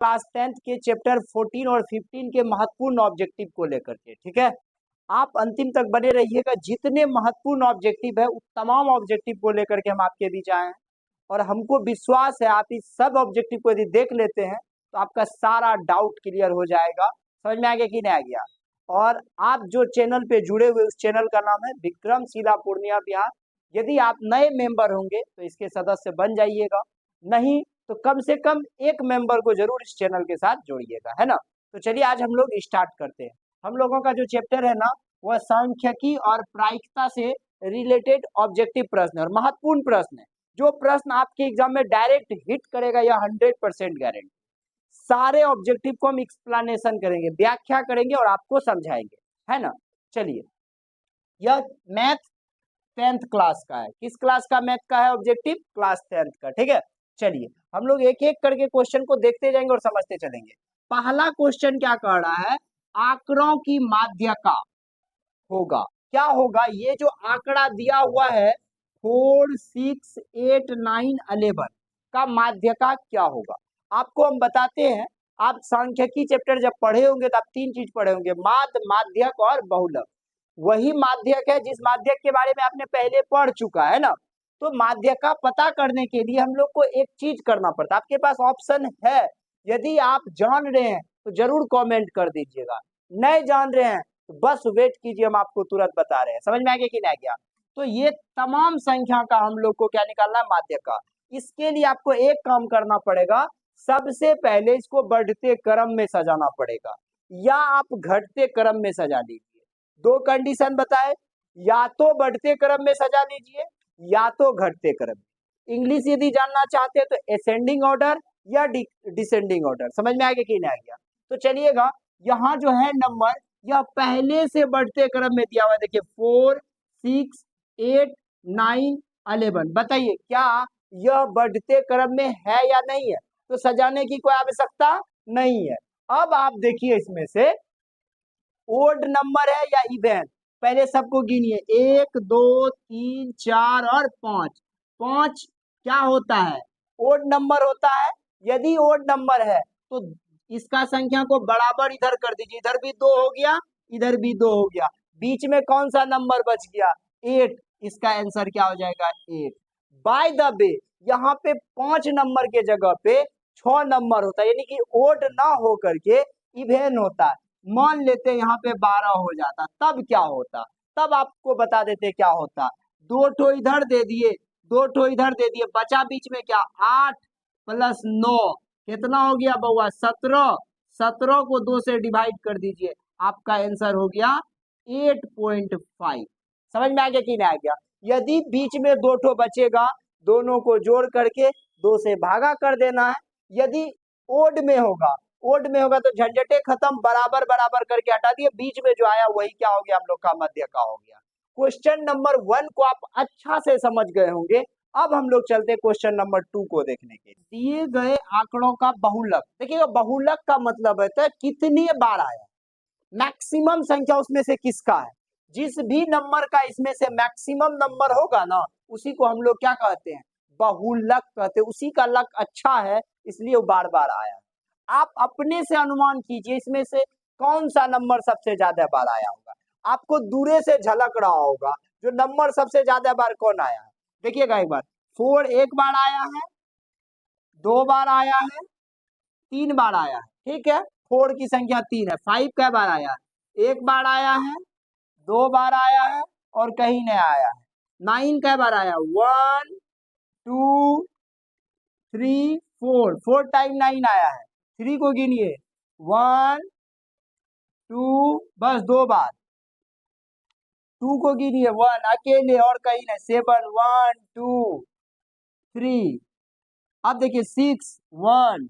Class 10th के chapter 14 और 15 के महत्वपूर्ण ऑब्जेक्टिव को लेकर के, ठीक है। आप अंतिम तक बने रहिएगा, जितने महत्वपूर्ण ऑब्जेक्टिव है उस तमाम ऑब्जेक्टिव को लेकर के हम आपके बीच आए हैं और हमको विश्वास है आप इस सब ऑब्जेक्टिव को यदि देख लेते हैं तो आपका सारा डाउट क्लियर हो जाएगा। समझ में आ गया कि नहीं आ गया? और आप जो चैनल पे जुड़े हुए उस चैनल का नाम है विक्रमशिला पूर्णिया बिहार। यदि आप नए मेंबर होंगे तो इसके सदस्य बन जाइएगा, नहीं तो कम से कम एक मेंबर को जरूर इस चैनल के साथ जोड़िएगा, है ना। तो चलिए आज हम लोग स्टार्ट करते हैं। हम लोगों का जो चैप्टर है ना वह सांख्यिकी और प्रायिकता से रिलेटेड ऑब्जेक्टिव प्रश्न और महत्वपूर्ण प्रश्न है। जो प्रश्न आपके एग्जाम में डायरेक्ट हिट करेगा यह 100% गारंटी। सारे ऑब्जेक्टिव को हम एक्सप्लेनेशन करेंगे, व्याख्या करेंगे और आपको समझाएंगे, है ना। चलिए, यह मैथ 10th क्लास का है। किस क्लास का मैथ का है ऑब्जेक्टिव? क्लास 10th का, ठीक है। चलिए हम लोग एक एक करके क्वेश्चन को देखते जाएंगे और समझते चलेंगे। पहला क्वेश्चन क्या कह रहा है? आंकड़ों की माध्यका होगा, क्या होगा? ये जो आंकड़ा दिया हुआ है 4, 6, 8, 9, 11 का माध्यका क्या होगा? आपको हम बताते हैं। आप सांख्यिकी चैप्टर जब पढ़े होंगे तो आप तीन चीज पढ़े होंगे, माध्य, माध्यक और बहुलक। वही माध्यक है जिस माध्यक के बारे में आपने पहले पढ़ चुका है ना। तो माध्यका पता करने के लिए हम लोग को एक चीज करना पड़ता है। आपके पास ऑप्शन है, यदि आप जान रहे हैं तो जरूर कमेंट कर दीजिएगा, नहीं जान रहे हैं तो बस वेट कीजिए, हम आपको तुरंत बता रहे हैं। समझ में आ गया कि नहीं आ गया? तो ये तमाम संख्या का हम लोग को क्या निकालना है? माध्यका। इसके लिए आपको एक काम करना पड़ेगा, सबसे पहले इसको बढ़ते क्रम में सजाना पड़ेगा या आप घटते क्रम में सजा लीजिए। दो कंडीशन बताए, या तो बढ़ते क्रम में सजा लीजिए या तो घटते क्रम में। इंग्लिश यदि जानना चाहते हैं तो असेंडिंग ऑर्डर या डिसेंडिंग ऑर्डर। समझ में आ गया कि नहीं आ गया? तो चलिएगा, यहाँ जो है नंबर यह पहले से बढ़ते क्रम में दिया हुआ है। देखिए 4, 6, 8, 9, 11। बताइए क्या यह बढ़ते क्रम में है या नहीं है? तो सजाने की कोई आवश्यकता नहीं है। अब आप देखिए इसमें से ओड नंबर है या इवन? पहले सबको गिनिए, 1, 2, 3, 4 और 5। 5 क्या होता है? ओड नंबर होता है। यदि ओड नंबर है तो इसका संख्या को बराबर इधर कर दीजिए, इधर भी 2 हो गया, इधर भी 2 हो गया, बीच में कौन सा नंबर बच गया? 8। इसका आंसर क्या हो जाएगा? 8। बाय द वे, यहाँ पे 5 नंबर के जगह पे 6 नंबर होता है, यानी कि ओड ना हो करके इवेन होता है। मान लेते यहाँ पे 12 हो जाता, तब क्या होता? तब आपको बता देते क्या होता। 2 ठो इधर दे दिए, 2 ठो इधर दे दिए, बचा बीच में क्या? 8 + 9 कितना हो गया बउआ? 17। 17 को 2 से डिवाइड कर दीजिए, आपका आंसर हो गया 8.5। समझ में आ गया कि नहीं आ गया? यदि बीच में 2 ठो बचेगा, दोनों को जोड़ करके 2 से भागा कर देना है। यदि ओड में होगा, ओड में होगा तो झंझटे खत्म, बराबर बराबर करके हटा दिए, बीच में जो आया वही क्या हो गया? हम लोग का मध्य का हो गया। क्वेश्चन नंबर 1 को आप अच्छा से समझ गए होंगे। अब हम लोग चलते क्वेश्चन नंबर 2 को देखने के। दिए गए आंकड़ों का बहुलक। देखिएगा, बहुलक का मतलब है कितनी बार आया, मैक्सिमम संख्या उसमें से किसका है। जिस भी नंबर का इसमें से मैक्सिमम नंबर होगा ना, उसी को हम लोग क्या कहते हैं? बहुलक कहते हैं। उसी का लक अच्छा है इसलिए वो बार बार आया। आप अपने से अनुमान कीजिए इसमें से कौन सा नंबर सबसे ज्यादा बार आया होगा। आपको दूरे से झलक रहा होगा जो नंबर सबसे ज्यादा बार कौन आया है। देखिएगा एक बार, 4 एक बार आया है, 2 बार आया है, 3 बार आया है, ठीक है। 4 की संख्या 3 है। 5 कै बार आया है? 1 बार आया है, 2 बार आया है और कहीं नहीं आया है। 9 कै बार आया? 1, 2, 3, 4। 4 टाइम 9 आया है। 3 को गिनिए, 1, 2, बस 2 बार। 2 को गिनिए, 1 अकेले और कहीं नहीं। 7, 1, 2, 3। अब देखिए 6, 1,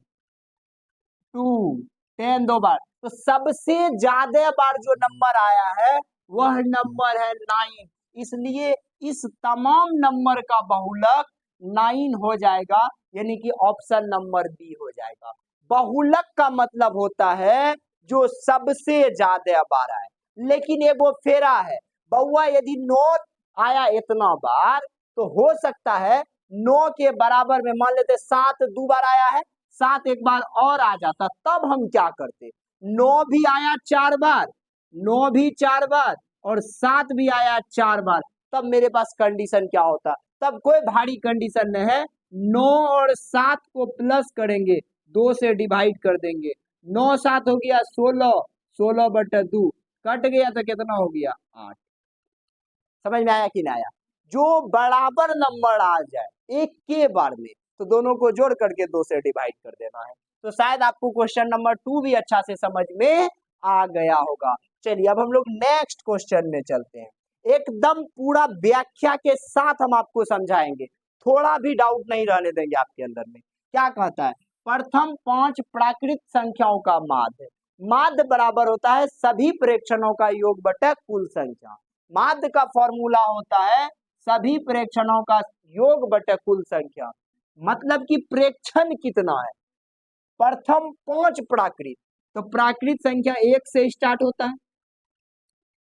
2, 10 2 बार। तो सबसे ज्यादा बार जो नंबर आया है वह नंबर है 9। इसलिए इस तमाम नंबर का बहुलक 9 हो जाएगा, यानी कि ऑप्शन नंबर बी हो जाएगा। बहुलक का मतलब होता है जो सबसे ज्यादा बार आए। लेकिन एक वो फेरा है बउआ, यदि 9 आया इतना बार तो हो सकता है 9 के बराबर में मान लेते 7 2 बार आया है, 7 एक बार और आ जाता, तब हम क्या करते? 9 भी आया 4 बार, 9 भी 4 बार और 7 भी आया 4 बार, तब मेरे पास कंडीशन क्या होता? तब कोई भारी कंडीशन नहीं है, 9 और 7 को प्लस करेंगे, 2 से डिवाइड कर देंगे, 9 7 हो गया 16, 16/2 कट गया तो कितना हो गया? 8। समझ में आया कि नहीं आया? जो बराबर नंबर आ जाए एक के बार में तो दोनों को जोड़ करके 2 से डिवाइड कर देना है। तो शायद आपको क्वेश्चन नंबर 2 भी अच्छा से समझ में आ गया होगा। चलिए अब हम लोग नेक्स्ट क्वेश्चन में चलते हैं। एकदम पूरा व्याख्या के साथ हम आपको समझाएंगे, थोड़ा भी डाउट नहीं रहने देंगे आपके अंदर में। क्या कहता है? प्रथम 5 प्राकृत संख्याओं का माध्य, माध्य बराबर होता है सभी प्रेक्षणों का योग बटा कुल संख्या। माध्य का फॉर्मूला होता है सभी प्रेक्षणों का योग बटे कुल संख्या, मतलब कि प्रेक्षण कितना है? प्रथम 5 प्राकृत, तो प्राकृत संख्या 1 से स्टार्ट होता है,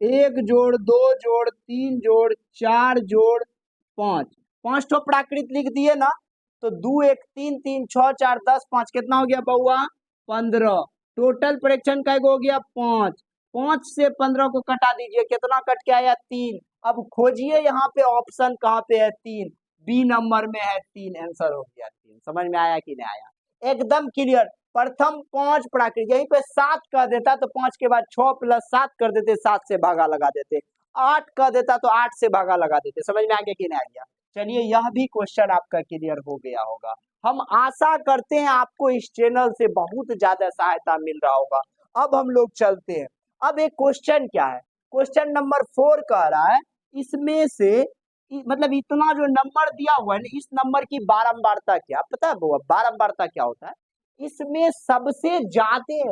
1 जोड़ 2 जोड़ 3 जोड़ 4 जोड़ 5, 5 तो प्राकृत लिख दिए ना, तो 2 1 3 3 6 4 10 5 कितना हो गया बउआ? 15। टोटल प्रेक्षण का हो गया 5, 5 से 15 को कटा दीजिए, कितना कट के आया? 3। अब खोजिए यहाँ पे ऑप्शन कहाँ पे है? 3, बी नंबर में है 3, आंसर हो गया 3। समझ में आया कि नहीं आया? एकदम क्लियर। प्रथम 5 प्राकृत, यहीं पे 7 कर देता तो 5 के बाद 6 + 7 कर देते, 7 से भागा लगा देते, 8 कर देता तो 8 से भागा लगा देते। समझ में आ गया कि नहीं आ गया? चलिए यह भी क्वेश्चन आपका क्लियर हो गया होगा। हम आशा करते हैं आपको इस चैनल से बहुत ज्यादा सहायता मिल रहा होगा। अब हम लोग चलते हैं। अब एक क्वेश्चन क्या है? क्वेश्चन नंबर 4 कह रहा है इसमें से मतलब इतना जो नंबर दिया हुआ है ना, इस नंबर की बारंबारता क्या? पता है वो बारंबारता क्या होता है? इसमें सबसे ज्यादा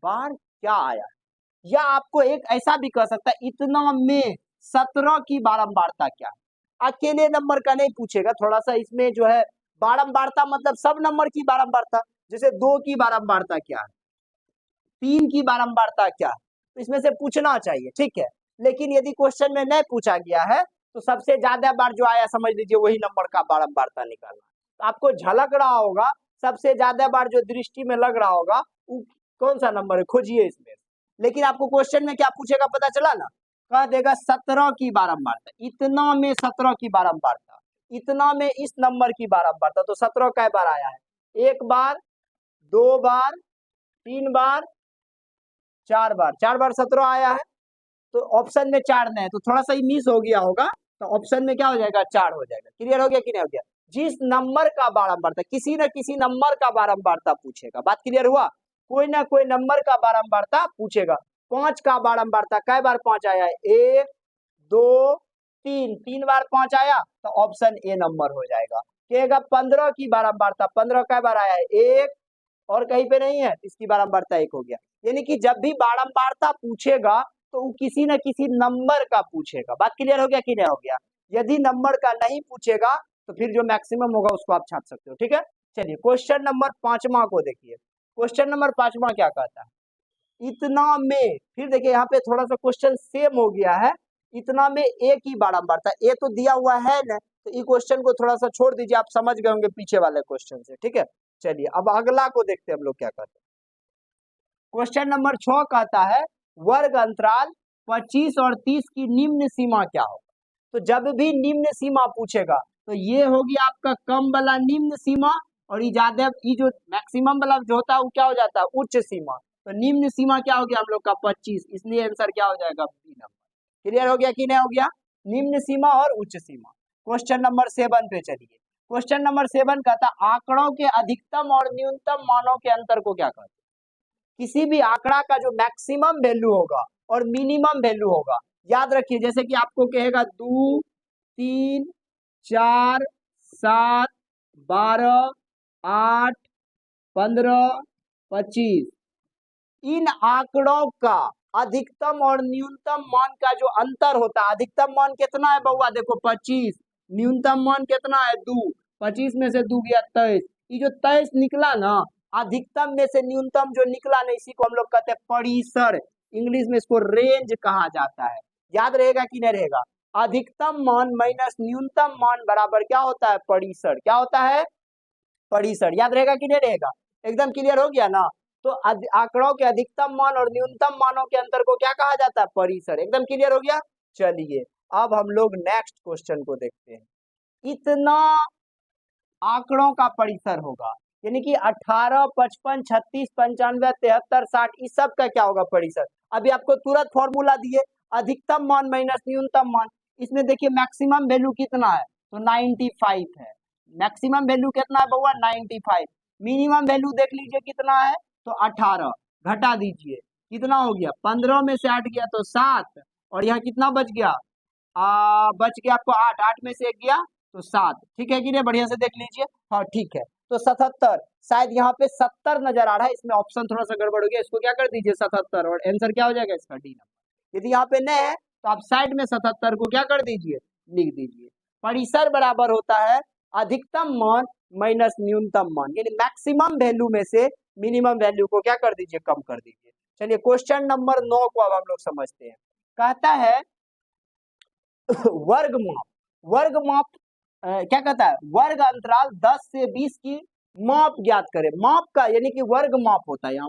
बार क्या आया, या आपको एक ऐसा भी कह सकता है इतना में 17 की बारंबारता क्या है? अकेले नंबर का नहीं पूछेगा, थोड़ा सा इसमें जो है बारंबारता मतलब सब नंबर की बारंबारता, जैसे 2 की बारंबारता क्या है, 3 की बारंबारता क्या है, तो इसमें से पूछना चाहिए, ठीक है। लेकिन यदि क्वेश्चन में नहीं पूछा गया है तो सबसे ज्यादा बार जो आया समझ लीजिए वही नंबर का बारंबारता निकालना। तो आपको झलक रहा होगा, सबसे ज्यादा बार जो दृष्टि में लग रहा होगा वो कौन सा नंबर है, खोजिए इसमें। लेकिन आपको क्वेश्चन में क्या पूछेगा पता चला ना? कह देगा 17 की बारंबारता, इतना में 17 की बारंबारता, इतना में इस नंबर की बारंबारता, तो 17 कै बार आया है? 1 बार, 2 बार, 3 बार, 4 बार, 4 बार 17 आया है। तो ऑप्शन में 4 नहीं है, तो थोड़ा सा ही मिस हो गया होगा, तो ऑप्शन में क्या हो जाएगा? 4 हो जाएगा। क्लियर हो गया कि नहीं हो गया? जिस नंबर का बारंबारता, किसी न किसी नंबर का बारंबारता पूछेगा, बात क्लियर हुआ? कोई ना कोई नंबर का बारंबारता पूछेगा। 5 का बारंबारता कै बार 5 आया है? 1 2 3, 3 बार 5 आया, तो ऑप्शन ए नंबर हो जाएगा। कहेगा 15 की बारंबारता, 15 कै बार आया है? 1, और कहीं पे नहीं है, इसकी बारंबारता 1 हो गया। यानी कि जब भी बारंबारता पूछेगा तो वो किसी न किसी नंबर का पूछेगा। बात क्लियर हो गया कि नहीं हो गया? यदि नंबर का नहीं पूछेगा तो फिर जो मैक्सिमम होगा उसको आप छाप सकते हो, ठीक है। चलिए क्वेश्चन नंबर 5वां को देखिए। क्वेश्चन नंबर 5वां क्या कहता है? इतना में, फिर देखिए यहाँ पे थोड़ा सा क्वेश्चन सेम हो गया है। इतना में ए की बारंबारता, ए तो दिया हुआ है ना, तो ये क्वेश्चन को थोड़ा सा छोड़ दीजिए, आप समझ गए होंगे पीछे वाले क्वेश्चन से, ठीक है। चलिए अब अगला को देखते हैं हम लोग क्या कहते हैं। क्वेश्चन नंबर 6 कहता है वर्ग अंतराल 25 और 30 की निम्न सीमा क्या हो? तो जब भी निम्न सीमा पूछेगा तो ये होगी आपका कम वाला निम्न सीमा, और ये ज्यादा ये जो मैक्सिमम वाला जो होता है वो क्या हो जाता है? उच्च सीमा। तो निम्न सीमा क्या हो गया हम लोग का? 25, इसलिए आंसर क्या हो जाएगा? B number. क्लियर हो गया कि नहीं हो गया? निम्न सीमा और उच्च सीमा। क्वेश्चन नंबर 7 पे चलिए। क्वेश्चन नंबर 7 कहता है आंकड़ों के अधिकतम और न्यूनतम मानों के अंतर को क्या कहते हैं? किसी भी आंकड़ा का जो मैक्सिमम वैल्यू होगा और मिनिमम वैल्यू होगा, याद रखिए, जैसे कि आपको कहेगा 2 3 4 7 12 8 15 25, इन आंकड़ों का अधिकतम और न्यूनतम मान का जो अंतर होता है, अधिकतम मान कितना है बउआ? देखो 25, न्यूनतम मान कितना है? 2, 25 में से 2 गया 23, ये जो 23 निकला ना, अधिकतम में से न्यूनतम जो निकला ना, इसी को हम लोग कहते हैं परिसर, इंग्लिश में इसको रेंज कहा जाता है। याद रहेगा कि नहीं रहेगा? अधिकतम मान माइनस न्यूनतम मान बराबर क्या होता है? परिसर। क्या होता है? परिसर। याद रहेगा कि नहीं रहेगा? एकदम क्लियर हो गया ना। तो आंकड़ों के अधिकतम मान और न्यूनतम मानों के अंतर को क्या कहा जाता है, परिसर। एकदम क्लियर हो गया। चलिए अब हम लोग नेक्स्ट क्वेश्चन को देखते हैं। इतना आंकड़ों का परिसर होगा, यानी कि 18, 55, 36, 95, 73, 60, इस सब का क्या होगा, परिसर। अभी आपको तुरंत फॉर्मूला दिए, अधिकतम मान माइनस न्यूनतम मान। इसमें देखिए मैक्सिमम वैल्यू कितना है, तो 95 है। मैक्सिमम वैल्यू कितना है बउआ, 95। मिनिमम वैल्यू देख लीजिए कितना है, तो 18। घटा दीजिए, कितना हो गया, 15 में से 8 गया तो 7, और यहाँ कितना बच गया, बच गया आपको 8, 8 में से 1 गया तो 7। ठीक है कि नहीं, बढ़िया से देख लीजिए। हाँ ठीक है, तो 77, शायद यहाँ पे 70 नजर आ रहा है, इसमें ऑप्शन थोड़ा सा गड़बड़ हो गया, इसको क्या कर दीजिए 77, और आंसर क्या हो जाएगा इसका, डी नंबर। यदि यहाँ पे न है तो आप साइड में 77 को क्या कर दीजिए, लिख दीजिए। परिसर बराबर होता है अधिकतम मान माइनस न्यूनतम मान, यानी मैक्सिमम वैल्यू में से मिनिमम वैल्यू को क्या कर दीजिए, कम कर दीजिए। चलिए क्वेश्चन नंबर 9 को अब हम लोग समझते हैं। कहता है वर्ग माप, वर्ग माप क्या कहता है, वर्ग अंतराल 10 से 20 की माप ज्ञात करें। माप का यानी कि वर्ग माप होता है, यहाँ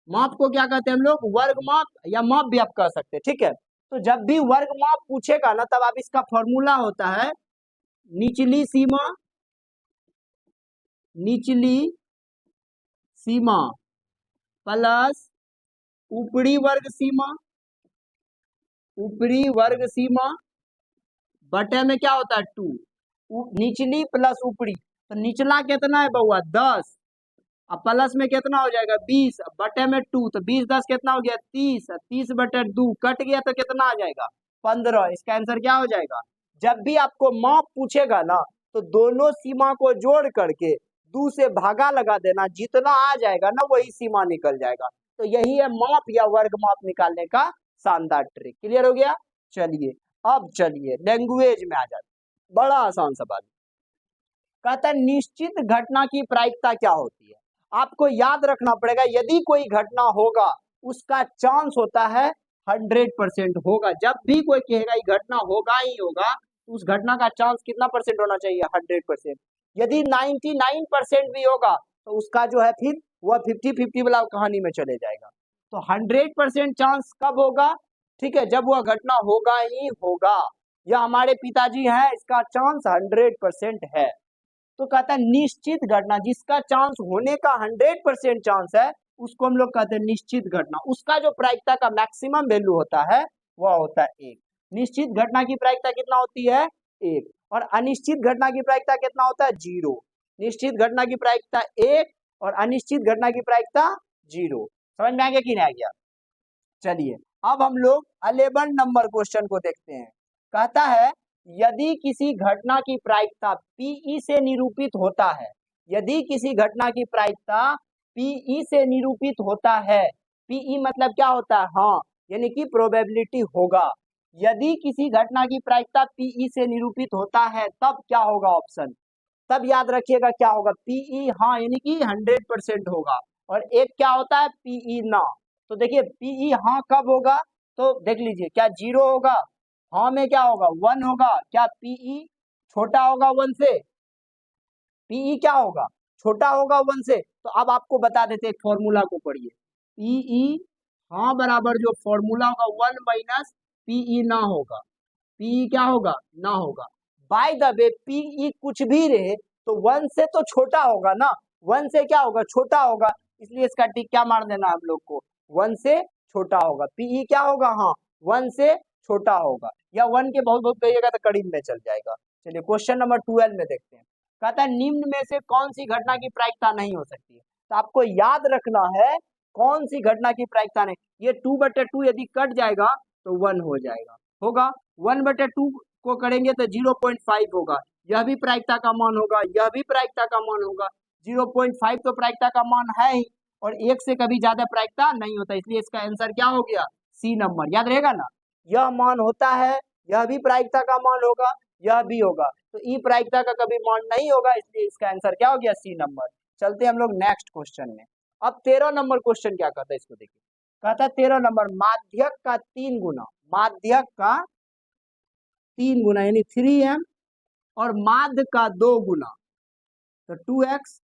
माप को क्या कहते हैं हम लोग, वर्ग माप या माप भी आप कह सकते हैं। ठीक है, तो जब भी वर्ग माप पूछेगा ना, तब आप इसका फॉर्मूला होता है निचली सीमा, निचली सीमा प्लस ऊपरी वर्ग सीमा, ऊपरी वर्ग सीमा बटे में क्या होता है 2, निचली प्लस ऊपरी। तो निचला कितना है बउआ 10, अब प्लस में कितना हो जाएगा 20, बटे में 2, तो 20 10 कितना हो गया 30, 30 बटे 2 कट गया तो कितना आ जाएगा 15। इसका आंसर क्या हो जाएगा। जब भी आपको माप पूछेगा ना, तो दोनों सीमा को जोड़ करके 2 से भागा लगा देना, जितना आ जाएगा ना वही सीमा निकल जाएगा। तो यही है माप या वर्ग माप निकालने का शानदार ट्रिक। क्लियर हो गया। चलिए अब चलिए लैंग्वेज में आ जाते, बड़ा आसान सवाल। कहता है निश्चित घटना की प्रायिकता क्या होती है। आपको याद रखना पड़ेगा, यदि कोई घटना होगा उसका चांस होता है 100% होगा। जब भी कोई कहेगा ये घटना होगा ही होगा, उस घटना का चांस कितना परसेंट होना चाहिए, 100%। यदि 99% भी होगा तो उसका जो है फिर वह 50-50 वाला कहानी में चले जाएगा। तो 100% चांस कब होगा, ठीक है, जब वह घटना होगा ही होगा। या हमारे पिताजी हैं, इसका चांस 100% है। तो कहता है निश्चित घटना, जिसका चांस होने का 100% चांस है, उसको हम लोग कहते हैं निश्चित घटना। उसका जो प्रायिकता का मैक्सिमम वैल्यू होता है वह होता है 1। निश्चित घटना की प्रायिकता कितना होती है 1, और अनिश्चित घटना की प्रायिकता कितना होता है 0। निश्चित घटना की प्रायिकता 1 और अनिश्चित घटना की प्रायिकता 0। समझ में आ गया कि नहीं आ गया। चलिए अब हम लोग 11 नंबर क्वेश्चन को देखते हैं। कहता है यदि किसी घटना की प्रायिकता Pe से निरूपित होता है, यदि किसी घटना की प्रायिकता Pe से निरूपित होता है, Pe मतलब क्या होता है, हाँ, यानी कि प्रोबेबिलिटी होगा। यदि किसी घटना की प्रायिकता Pe से निरूपित होता है तब क्या होगा ऑप्शन, तब याद रखिएगा क्या होगा, Pe हाँ यानी कि 100% होगा, और एक क्या होता है Pe ना। तो देखिए Pe हाँ कब होगा, तो देख लीजिए क्या 0 होगा, हाँ में क्या होगा 1 होगा, क्या Pe छोटा होगा 1 से, Pe क्या होगा छोटा होगा 1 से। तो अब आपको बता देते एक फॉर्मूला को पढ़िए, Pe हाँ बराबर जो फॉर्मूला होगा 1 माइनस Pe ना होगा, Pe क्या होगा ना होगा। बाय द वे Pe कुछ भी रहे तो 1 से तो छोटा होगा ना, 1 से क्या होगा छोटा होगा, इसलिए इसका टिक क्या मार देना हम लोग को, 1 से छोटा होगा। Pe क्या होगा, हाँ 1 से छोटा होगा, या 1 के बहुत बहुत कहिएगा तो करीब में चल जाएगा। चलिए क्वेश्चन नंबर 12 में देखते हैं। कहता है निम्न में से कौन सी घटना की प्रायिकता नहीं हो सकती है। तो आपको याद रखना है कौन सी घटना की प्रायिकता नहीं, ये 2/2 यदि कट जाएगा तो 1 हो जाएगा, होगा 1/2 को करेंगे तो 0.5 होगा, यह भी प्रायिकता का मान होगा, यह भी प्रायिकता का मान होगा। 0.5 तो प्रायिकता का मान है ही, और 1 से कभी ज्यादा प्रायिकता नहीं होता, इसलिए इसका आंसर क्या हो गया सी नंबर। याद रहेगा ना, यह मान होता है, यह भी प्रायिकता का मान होगा, यह भी होगा, तो ई प्रायिकता का कभी मान नहीं होगा, इसलिए इसका आंसर क्या हो गया सी नंबर। चलते हम लोग नेक्स्ट क्वेश्चन में। अब 13 नंबर क्वेश्चन क्या कहता है, इसको देखिए। कहता है 13 नंबर माध्यक का 3 गुना, माध्यक का 3 गुना यानी 3m, और माध्य का 2 गुना, तो 2x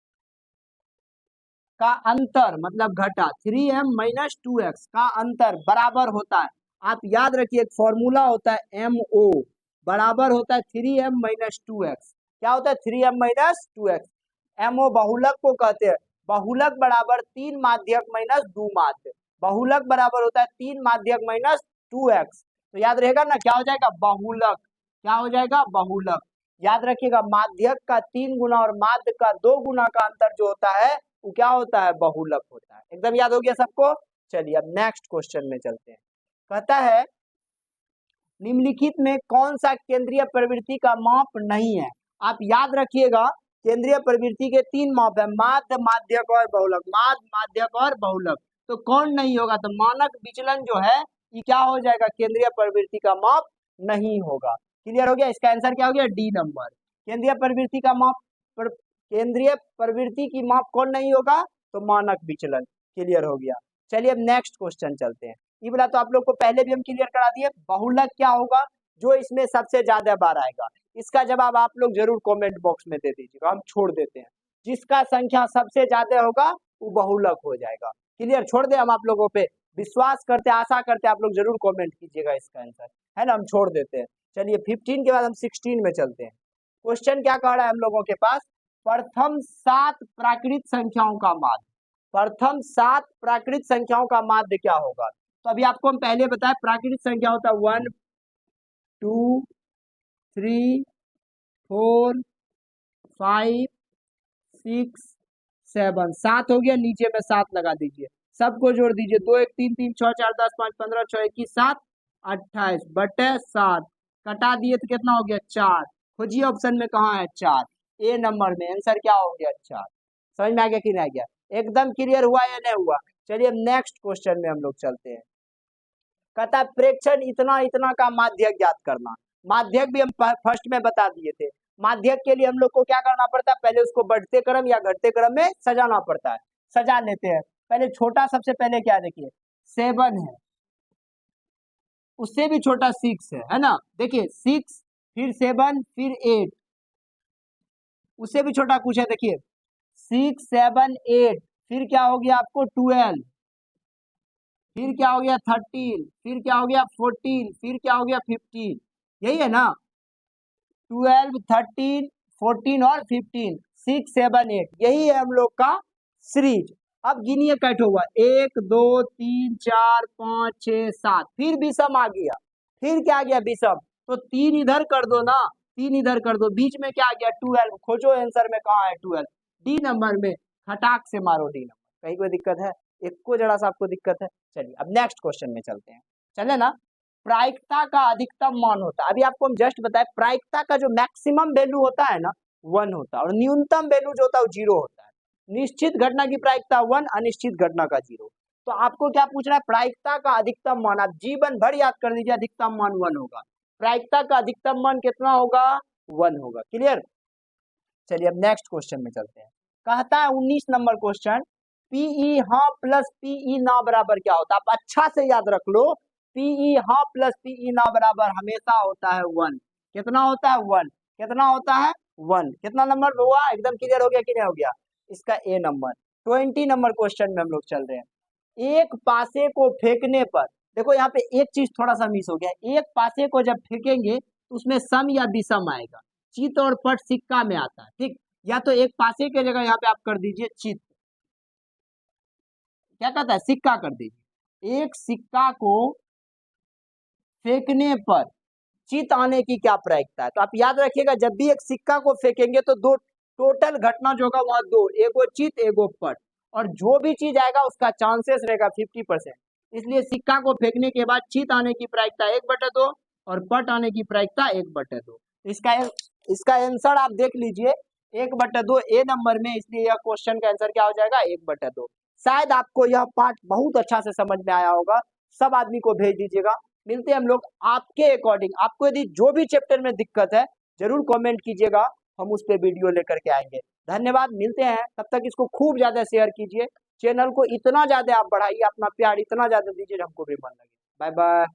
का अंतर मतलब घटा 3m माइनस 2x का अंतर बराबर होता है, आप याद रखिए एक फॉर्मूला होता है MO बराबर होता है 3m माइनस 2x। क्या होता है 3m माइनस 2x। MO बहुलक को कहते हैं, बहुलक बराबर 3 माध्यक माइनस 2 माध्य, बहुलक बराबर होता है 3 माध्यक माइनस 2x। तो याद रहेगा ना क्या हो जाएगा बहुलक, क्या हो जाएगा बहुलक। याद रखिएगा माध्यक का 3 गुना और माध्य का 2 गुना का अंतर जो होता है वो क्या होता है बहुलक होता है। एकदम याद हो गया सबको। चलिए अब नेक्स्ट क्वेश्चन में चलते हैं। कहता है निम्नलिखित में कौन सा केंद्रीय प्रवृत्ति का माप नहीं है। आप याद रखिएगा केंद्रीय प्रवृत्ति के 3 माप है, माध्य माध्यक और बहुलक, माध्य माध्यक और बहुलक। तो कौन नहीं होगा, तो मानक विचलन जो है ये क्या हो जाएगा केंद्रीय प्रवृत्ति का माप नहीं होगा। क्लियर हो गया, इसका आंसर क्या हो गया डी नंबर। केंद्रीय प्रवृत्ति का माप केंद्रीय प्रवृत्ति की माप कौन नहीं होगा, तो मानक विचलन। क्लियर हो गया। चलिए अब नेक्स्ट क्वेश्चन चलते हैं। ये बोला तो आप लोग को पहले भी हम क्लियर करा दिए, बहुलक क्या होगा जो इसमें सबसे ज्यादा बार आएगा। इसका जवाब आप लोग जरूर कमेंट बॉक्स में दे दीजिएगा, हम छोड़ देते हैं। जिसका संख्या सबसे ज्यादा होगा वो बहुलक हो जाएगा। क्लियर, छोड़ दे, हम आप लोगों पे विश्वास करते, आशा करते, आप लोग जरूर कमेंट कीजिएगा इसका आंसर, है ना, हम छोड़ देते हैं। चलिए 15 के बाद हम 16 में चलते हैं। क्वेश्चन क्या कह रहा है हम लोगों के पास, प्रथम 7 प्राकृत संख्याओं का माध्य, प्रथम 7 प्राकृत संख्याओं का माध्य क्या होगा। तो अभी आपको हम पहले बताए प्राकृत संख्या होता है 1 2 3 4 5 6 7, 7 हो गया, नीचे में 7 लगा दीजिए, सबको जोड़ दीजिए, 2 1 3 3 6 4 10 5 15 6 21 7 28 बटे 7 कटा दिए तो कितना हो गया 4। खोजिए ऑप्शन में कहाँ है 4, ए नंबर में आंसर क्या हो गया 4। समझ में आ गया कि नहीं आ गया, एकदम क्लियर हुआ या नहीं हुआ। चलिए नेक्स्ट क्वेश्चन में हम लोग चलते हैं। कहता है प्रेक्षण इतना इतना का माध्यक ज्ञात करना। माध्यक भी हम फर्स्ट में बता दिए थे। माध्यक के लिए हम लोग को क्या करना पड़ता है, पहले उसको बढ़ते क्रम या घटते क्रम में सजाना पड़ता है। सजा लेते हैं, पहले छोटा सबसे पहले क्या देखिए 7 है, उससे भी छोटा 6 है ना, देखिए 6 फिर 7 फिर 8, उससे भी छोटा कुछ है, देखिए 6 7 8 फिर क्या हो गया आपको 12, फिर क्या हो गया 13, फिर क्या हो गया 14, फिर क्या हो गया 15, यही है ना 12 13 14 और 15 6 7 8, यही है हम लोग का सीरीज। अब गिनिए कैट होगा 1 2 3 4 5 6 7, फिर विषम आ गया, फिर क्या आ गया विषम, तो 3 इधर कर दो ना, 3 इधर कर दो, बीच में क्या आ गया 12, खोजो आंसर में कहाँ है 12, डी नंबर में, खटाक से मारो डी नंबर। कहीं कोई दिक्कत है, एक को जरा सा आपको दिक्कत है। चलिए अब नेक्स्ट क्वेश्चन में चलते हैं, चले ना। प्रायिकता का अधिकतम मान होता है, अभी आपको हम जस्ट बताए प्रायिकता का जो मैक्सिमम वैल्यू होता है ना 1 होता है, और न्यूनतम वैल्यू जो होता है वो 0 होता है। निश्चित घटना की प्रायिकता 1, अनिश्चित घटना का 0। तो आपको क्या पूछ रहा है, प्रायिकता का अधिकतम मान, आप जीवन भर याद कर लीजिए अधिकतम मान 1 होगा, प्रायिकता का अधिकतम मान कितना होगा 1 होगा। क्लियर, चलिए अब नेक्स्ट क्वेश्चन में चलते हैं। कहता है 19 नंबर क्वेश्चन, पीई हाँ प्लस पीई ना बराबर क्या होता है। आप अच्छा से याद रख लो, पीई हाँ प्लस पीई ना बराबर हमेशा होता है 1। कितना होता है 1, कितना होता है 1, कितना नंबर हुआ, एकदम क्लियर हो गया कि नहीं हो गया, इसका ए नंबर। 20 नंबर क्वेश्चन में हम लोग चल रहे हैं। एक पासे को फेंकने पर, देखो यहाँ पे एक चीज थोड़ा सा मिस हो गया, एक पासे को जब फेंकेंगे तो उसमें सम या विषम आएगा, चित और पट सिक्का में आता है, ठीक, या तो एक पासे के जगह यहाँ पे आप कर दीजिए चित, क्या कहता है सिक्का कर दीजिए। एक सिक्का को फेंकने पर चित आने की क्या प्रायिकता है, तो आप याद रखिएगा जब भी एक सिक्का को फेंकेंगे तो दो टोटल घटना जो होगा वहां दो, एगो चित एगो पट, और जो भी चीज आएगा उसका चांसेस रहेगा 50%। इसलिए सिक्का को फेंकने के बाद चित आने की प्रायिकता 1/2 और पट आने की प्रायिकता 1/2। इसका आंसर आप देख लीजिए 1/2 ए नंबर में, इसलिए यह क्वेश्चन का आंसर क्या हो जाएगा 1/2। शायद आपको यह पार्ट बहुत अच्छा से समझ में आया होगा, सब आदमी को भेज दीजिएगा। मिलते हैं हम लोग आपके अकॉर्डिंग, आपको यदि जो भी चैप्टर में दिक्कत है जरूर कमेंट कीजिएगा, हम उस पर वीडियो लेकर के आएंगे। धन्यवाद, मिलते हैं, तब तक इसको खूब ज्यादा शेयर कीजिए, चैनल को इतना ज्यादा आप बढ़ाइए, अपना प्यार इतना ज्यादा दीजिए हमको भी मन लगे। Bye bye.